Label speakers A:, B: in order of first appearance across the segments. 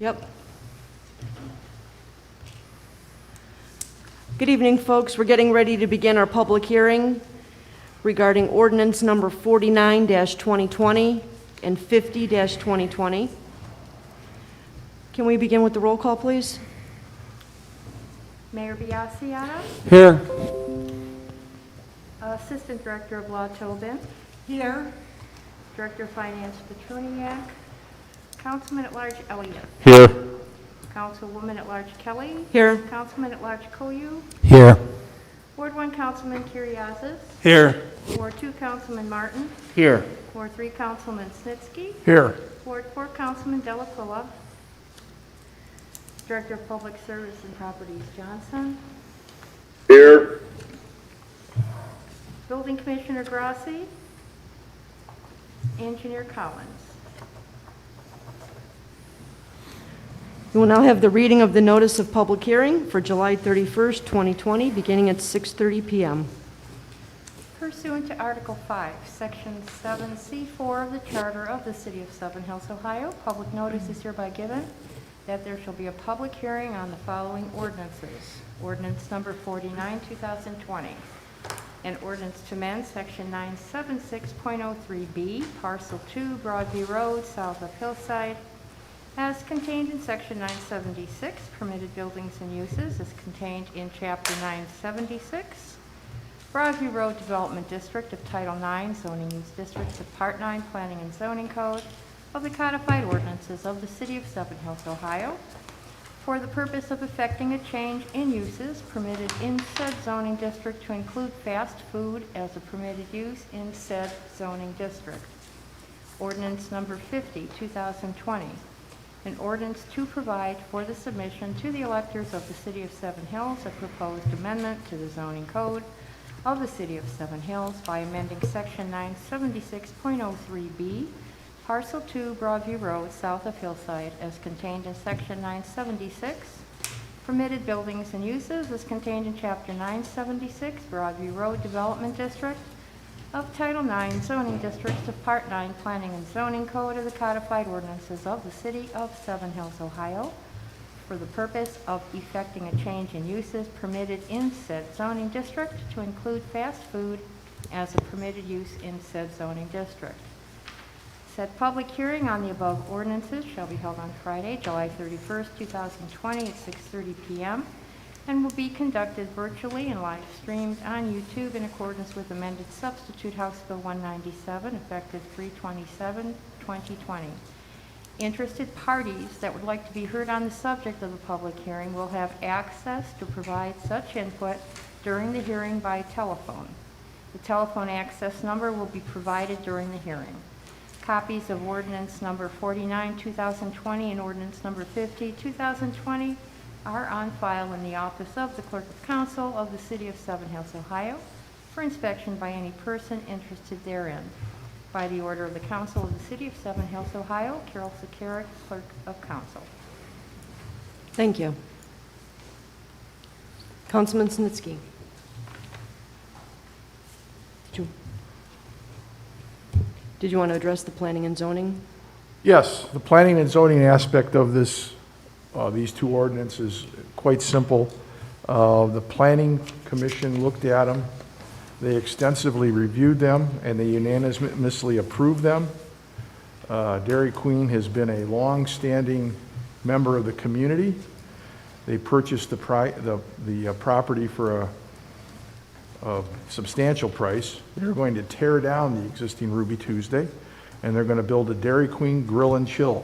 A: Yep. Good evening, folks. We're getting ready to begin our public hearing regarding ordinance number 49-2020 and 50-2020. Can we begin with the roll call, please?
B: Mayor Biassiata,
C: Here.
B: Assistant Director of Law Tobin,
A: Here.
B: Director of Finance Petruniak, Councilman at Large Elliott,
C: Here.
B: Councilwoman at Large Kelly,
A: Here.
B: Councilman at Large Koyu,
C: Here.
B: Ward 1 Councilman Kiriazis,
C: Here.
B: Ward 2 Councilman Martin,
C: Here.
B: Ward 3 Councilman Snitsky,
C: Here.
B: Ward 4 Councilman Delacqua, Director of Public Service and Properties Johnson,
D: Here.
B: Building Commissioner Grassi, Engineer Collins.
A: We will now have the reading of the notice of public hearing for July 31st, 2020, beginning at 6:30 p.m.
B: Pursuant to Article 5, Section 7C4 of the Charter of the City of Seven Hills, Ohio, public notice is hereby given that there shall be a public hearing on the following ordinances. Ordinance number 49, 2020. An ordinance to amend Section 976.03B, Parcel 2, Broadview Road, south of Hillside, as contained in Section 976, permitted buildings and uses, as contained in Chapter 976, Broadview Road Development District of Title IX, Zoning Use Districts of Part 9, Planning and Zoning Code of the Codified Ordinances of the City of Seven Hills, Ohio, for the purpose of effecting a change in uses permitted in said zoning district to include fast food as a permitted use in said zoning district. Ordinance number 50, 2020. An ordinance to provide for the submission to the electors of the City of Seven Hills a proposed amendment to the zoning code of the City of Seven Hills by amending Section 976.03B, Parcel 2, Broadview Road, south of Hillside, as contained in Section 976, permitted buildings and uses, as contained in Chapter 976, Broadview Road Development District of Title IX, Zoning Districts of Part 9, Planning and Zoning Code of the Codified Ordinances of the City of Seven Hills, Ohio, for the purpose of effecting a change in uses permitted in said zoning district to include fast food as a permitted use in said zoning district. Said public hearing on the above ordinances shall be held on Friday, July 31st, 2020 at 6:30 p.m. and will be conducted virtually and live streamed on YouTube in accordance with amended substitute House Bill 197, effective 3/27/2020. Interested parties that would like to be heard on the subject of the public hearing will have access to provide such input during the hearing by telephone. The telephone access number will be provided during the hearing. Copies of ordinance number 49, 2020 and ordinance number 50, 2020 are on file in the office of the Clerk of Council of the City of Seven Hills, Ohio, for inspection by any person interested therein. By the order of the Council of the City of Seven Hills, Ohio, Carol Sakarik, Clerk of Council.
A: Thank you. Councilman Snitsky. Did you want to address the planning and zoning?
C: Yes, the planning and zoning aspect of this, these two ordinances, quite simple. The Planning Commission looked at them. They extensively reviewed them, and they unanimously approved them. Dairy Queen has been a long-standing member of the community. They purchased the property for a substantial price. They're going to tear down the existing Ruby Tuesday, and they're going to build a Dairy Queen Grill and Chill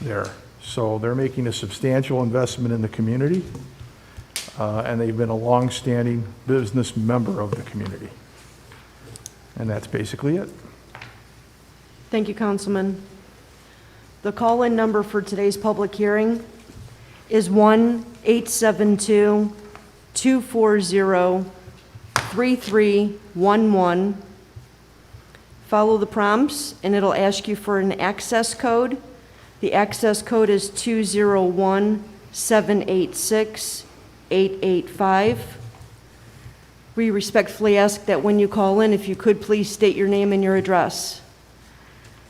C: there. So they're making a substantial investment in the community, and they've been a long-standing business member of the community. And that's basically it.
A: Thank you, Councilman. The call-in number for today's public hearing is 1-872-240-3311. Follow the prompts, and it'll ask you for an access code. The access code is 201-786-885. We respectfully ask that when you call in, if you could please state your name and your address.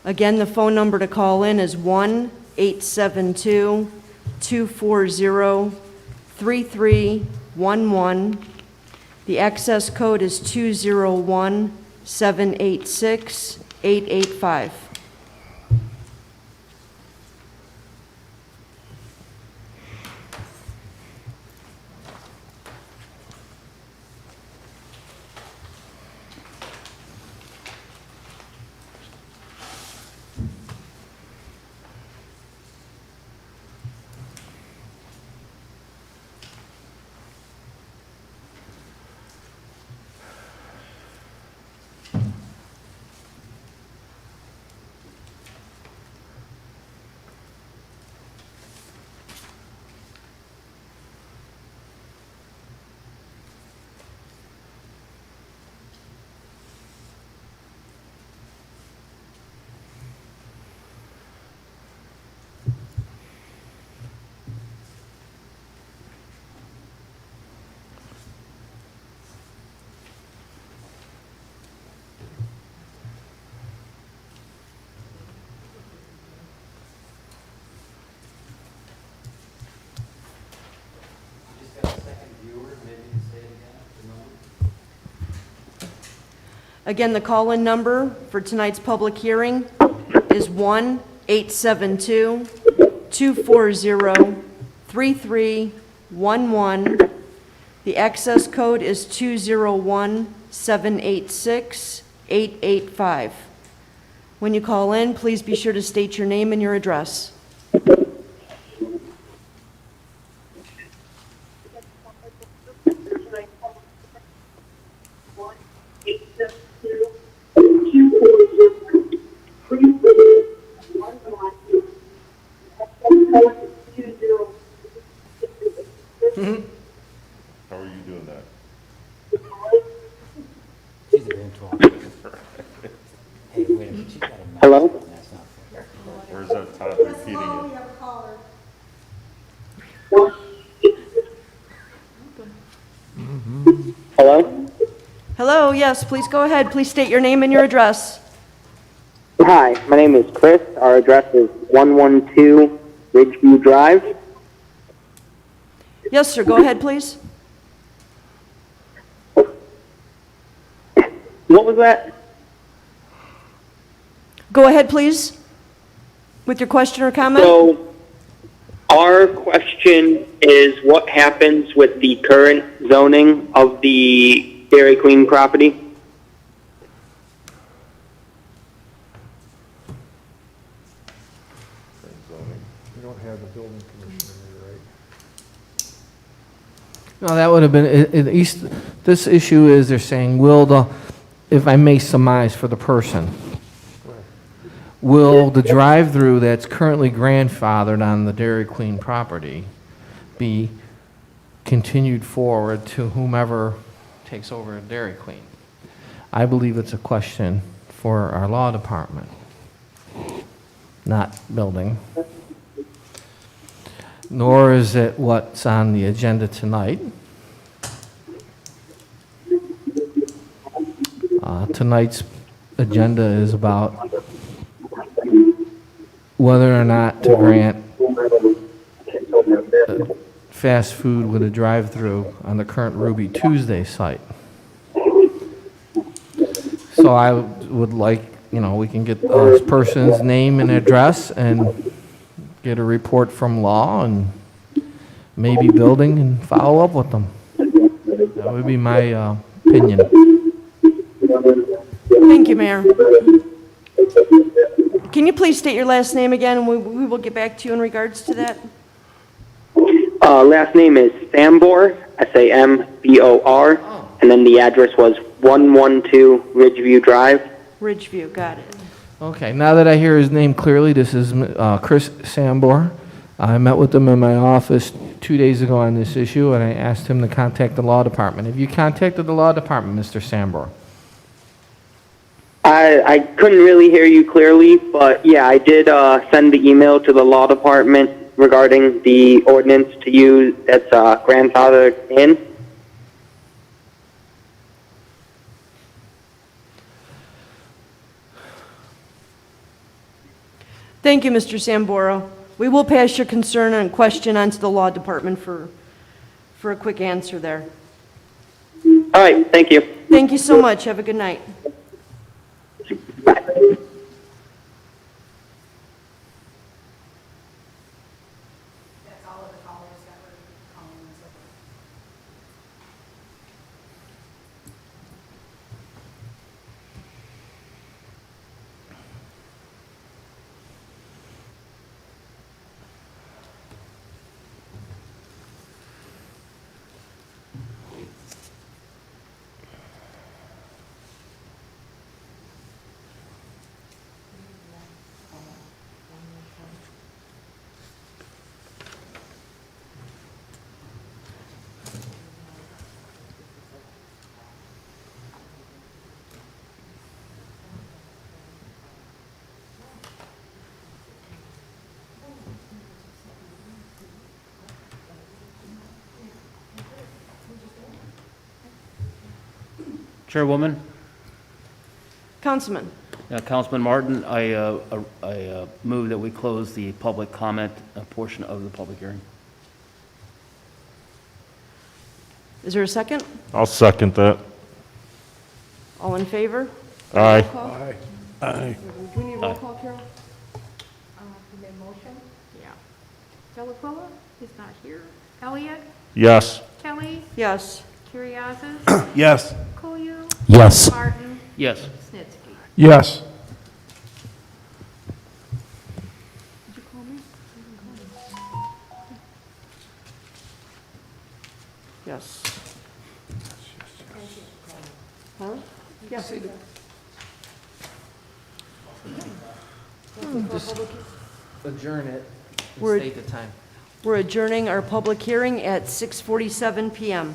A: Again, the phone number to call in is 1 1-872-240-3311. The access code is 201-786-885. Again, the call-in number for tonight's public hearing is 1-872-240-3311. The access code is 201-786-885. When you call in, please be sure to state your name and your address.
D: How are you doing that?
E: She's a bit talkative. Hey, wait a minute, she's got a mouth.
F: Hello?
E: That's not fair.
D: Or is that Todd repeating it?
F: Hello?
A: Hello, yes, please go ahead. Please state your name and your address.
F: Hi, my name is Chris. Our address is 112 Ridgeview Drive.
A: Yes, sir, go ahead, please.
F: What was that?
A: Go ahead, please, with your question or comment.
F: So, our question is what happens with the current zoning of the Dairy Queen property?
C: We don't have the building commissioner here, right?
G: No, that would have been, this issue is, they're saying, will the, if I may surmise for the person, will the drive-through that's currently grandfathered on the Dairy Queen property be continued forward to whomever takes over Dairy Queen? I believe it's a question for our law department, not building. Nor is it what's on the agenda tonight. Tonight's agenda is about whether or not to grant fast food with a drive-through on the current Ruby Tuesday site. So I would like, we can get this person's name and address and get a report from law and maybe building and follow up with them. That would be my opinion.
A: Thank you, Mayor. Can you please state your last name again, and we will get back to you in regards to that?
F: Last name is Sambor, Sambor, and then the address was 112 Ridgeview Drive.
A: Ridgeview, got it.
G: Okay, now that I hear his name clearly, this is Chris Sambor. I met with him in my office 2 days ago on this issue, and I asked him to contact the law department. Have you contacted the law department, Mr. Sambor?
F: I couldn't really hear you clearly, but yeah, I did send the email to the law department regarding the ordinance to use that's grandfathered in.
A: Thank you, Mr. Samboro. We will pass your concern and question on to the law department for a quick answer there.
F: All right, thank you.
A: Thank you so much. Have a good night.
F: Bye.
H: Chairwoman,
A: Councilman,
H: Councilman Martin, I move that we close the public comment portion of the public hearing.
A: is there a second?
D: I'll second that.
A: All in favor?
D: Aye.
A: Roll call?
C: Aye.
A: Do we need roll call, Carol?
B: You made motion? Yeah. Delaquilla is not here. Elliott?
D: Yes.
B: Kelly?
A: Yes.
B: Curriasis?
C: Yes.
B: Koyu?
E: Yes.
B: Martin?
H: Yes.
B: Snitsky?
C: Yes.
A: Did you call me? Yes. Huh? Yes.
G: Adjourn it and
A: We're-
G: state the time.
A: We're adjourning our public hearing at 6:47 PM.